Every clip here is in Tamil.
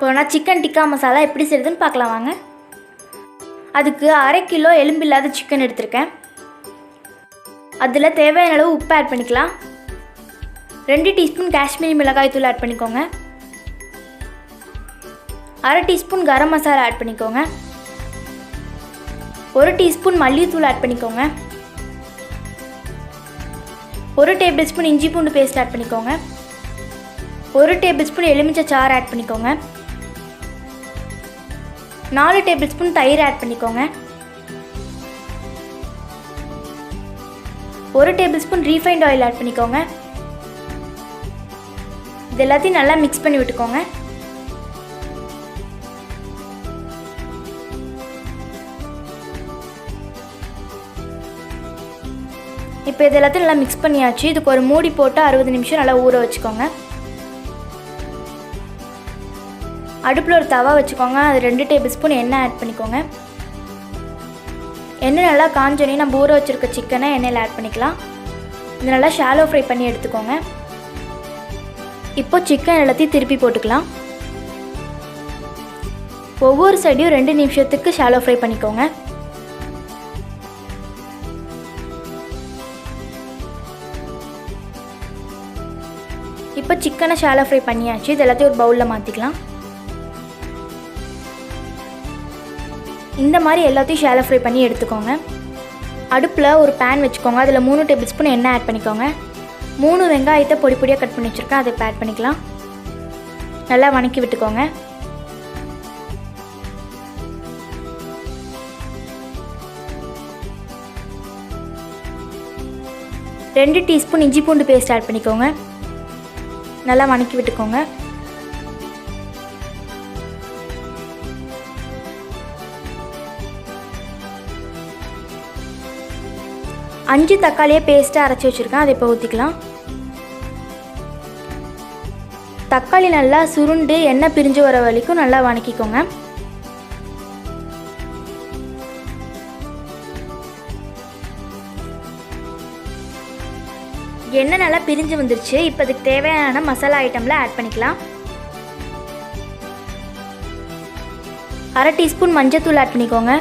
இப்போ நான் சிக்கன் டிக்கா மசாலா எப்படி செய்யுதுன்னு பார்க்கலாம் வாங்க. அதுக்கு 1/2 கிலோ எலும்பில்லாத சிக்கன் எடுத்திருக்கேன். அதில் தேவையான அளவு உப்பு ஆட் பண்ணிக்கலாம். 2 டீஸ்பூன் காஷ்மீரி மிளகாய் தூள் ஆட் பண்ணிக்கோங்க. 1/2 டீஸ்பூன் கரம் மசாலா ஆட் பண்ணிக்கோங்க. 1 டீஸ்பூன் மல்லித்தூள் ஆட் பண்ணிக்கோங்க. 1 டேபிள் ஸ்பூன் இஞ்சி பூண்டு பேஸ்ட் ஆட் பண்ணிக்கோங்க. 1 டேபிள் ஸ்பூன் எலுமிச்சை சாறு ஆட் பண்ணிக்கோங்க. 4 டேபிள் ஸ்பூன் தயிர் ஆட் பண்ணிக்கோங்க. 1 tablespoon refined oil add பண்ணிக்கோங்க. இது எல்லாத்தையும் நல்லா மிக்ஸ் பண்ணி விட்டுக்கோங்க. இப்போ இது எல்லாத்தையும் நல்லா மிக்ஸ் பண்ணியாச்சு. இதுக்கு ஒரு மூடி போட்டு 60 நிமிஷம் நல்லா ஊற வச்சுக்கோங்க. அடுப்பில் ஒரு தவா வச்சுக்கோங்க. அது 2 டேபிள் ஸ்பூன் எண்ணெய் ஆட் பண்ணிக்கோங்க. எண்ணெய் நல்லா காஞ்சோடனே நம்ம ஊற வச்சுருக்க சிக்கனை எண்ணெயில் ஆட் பண்ணிக்கலாம். இது நல்லா ஷாலோ ஃப்ரை பண்ணி எடுத்துக்கோங்க. இப்போ சிக்கன் எல்லாத்தையும் திருப்பி போட்டுக்கலாம். ஒவ்வொரு சைடையும் 2 நிமிஷத்துக்கு ஷாலோ ஃப்ரை பண்ணிக்கோங்க. இப்போ சிக்கனை ஷாலோ ஃப்ரை பண்ணியாச்சு. இது எல்லாத்தையும் ஒரு பவுலில் மாற்றிக்கலாம். இந்த மாதிரி எல்லாத்தையும் ஷாலோ ஃப்ரை பண்ணி எடுத்துக்கோங்க. அடுப்பில் ஒரு பேன் வச்சுக்கோங்க. அதில் 3 டேபிள் ஸ்பூன் எண்ணெய் ஆட் பண்ணிக்கோங்க. 3 வெங்காயத்தை பொடி பொடியாக கட் பண்ணி வச்சுருக்கேன். அதை இப்போ ஆட் பண்ணிக்கலாம். நல்லா வணக்கி விட்டுக்கோங்க. ரெண்டு டீஸ்பூன் இஞ்சி பூண்டு பேஸ்ட் ஆட் பண்ணிக்கோங்க. நல்லா வணக்கி விட்டுக்கோங்க. அஞ்சு தக்காளியை பேஸ்ட்டாக அரைச்சி வச்சுருக்கேன். அதை இப்போ ஊற்றிக்கலாம். தக்காளி நல்லா சுருண்டு எண்ணெய் பிரிஞ்சு வர வரைக்கும் நல்லா வணக்கிக்கோங்க. எண்ணெய் நல்லா பிரிஞ்சு வந்துருச்சு. இப்போ அதுக்கு தேவையான மசாலா ஐட்டமில் ஆட் பண்ணிக்கலாம். 1/2 டீஸ்பூன் மஞ்சத்தூள் ஆட் பண்ணிக்கோங்க.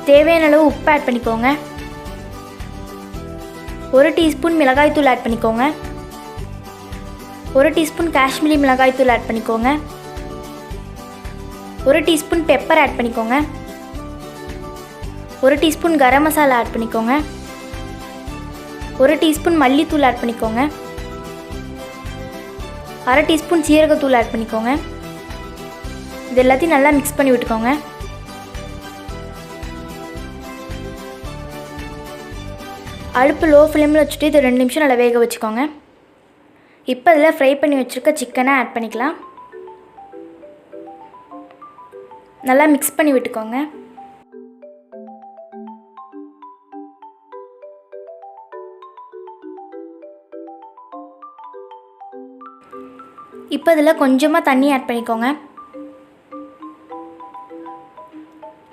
தேவையான அளவு உப்பு ஆட் பண்ணிக்கோங்க. 1 டீஸ்பூன் மிளகாய்த்தூள் ஆட் பண்ணிக்கோங்க. 1 டீஸ்பூன் காஷ்மீரி மிளகாய்த்தூள் ஆட் பண்ணிக்கோங்க. 1 டீஸ்பூன் பெப்பர் ஆட் பண்ணிக்கோங்க. 1 டீஸ்பூன் கரம் மசாலா ஆட் பண்ணிக்கோங்க. 1 டீஸ்பூன் மல்லித்தூள் ஆட் பண்ணிக்கோங்க. 1/2 டீஸ்பூன் சீரகத்தூள் ஆட் பண்ணிக்கோங்க. இது எல்லாத்தையும் நல்லா மிக்ஸ் பண்ணி விட்டுக்கோங்க. அடுப்பு லோ ஃப்ளேமில் வச்சுட்டு இது 2 நிமிஷம் நல்லா வேக வச்சுக்கோங்க. இப்போ அதில் ஃப்ரை பண்ணி வச்சுருக்க சிக்கனை ஆட் பண்ணிக்கலாம். நல்லா மிக்ஸ் பண்ணி விட்டுக்கோங்க. இப்போ இதில் கொஞ்சமாக தண்ணி ஆட் பண்ணிக்கோங்க.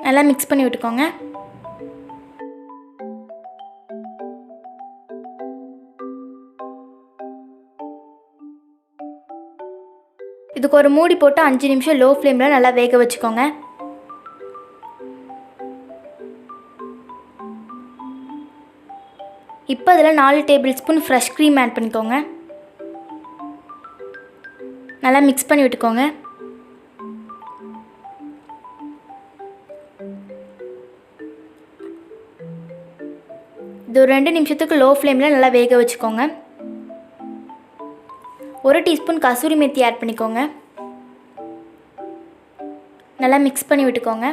நல்லா மிக்ஸ் பண்ணி விட்டுக்கோங்க. இதுக்கு ஒரு மூடி போட்டு 5 நிமிஷம் லோ ஃப்ளேமில் நல்லா வேக வச்சுக்கோங்க. இப்போ அதில் 4 tablespoon fresh cream add பண்ணிக்கோங்க. நல்லா மிக்ஸ் பண்ணி விட்டுக்கோங்க. இது ஒரு 2 நிமிஷத்துக்கு லோ ஃப்ளேமில் நல்லா வேக வச்சுக்கோங்க. 1 டீஸ்பூன் கசூரி மெத்தி ஆட் பண்ணிக்கோங்க. நல்லா மிக்ஸ் பண்ணி விட்டுக்கோங்க.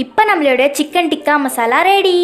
இப்போ நம்மளோட சிக்கன் டிக்கா மசாலா ரெடி.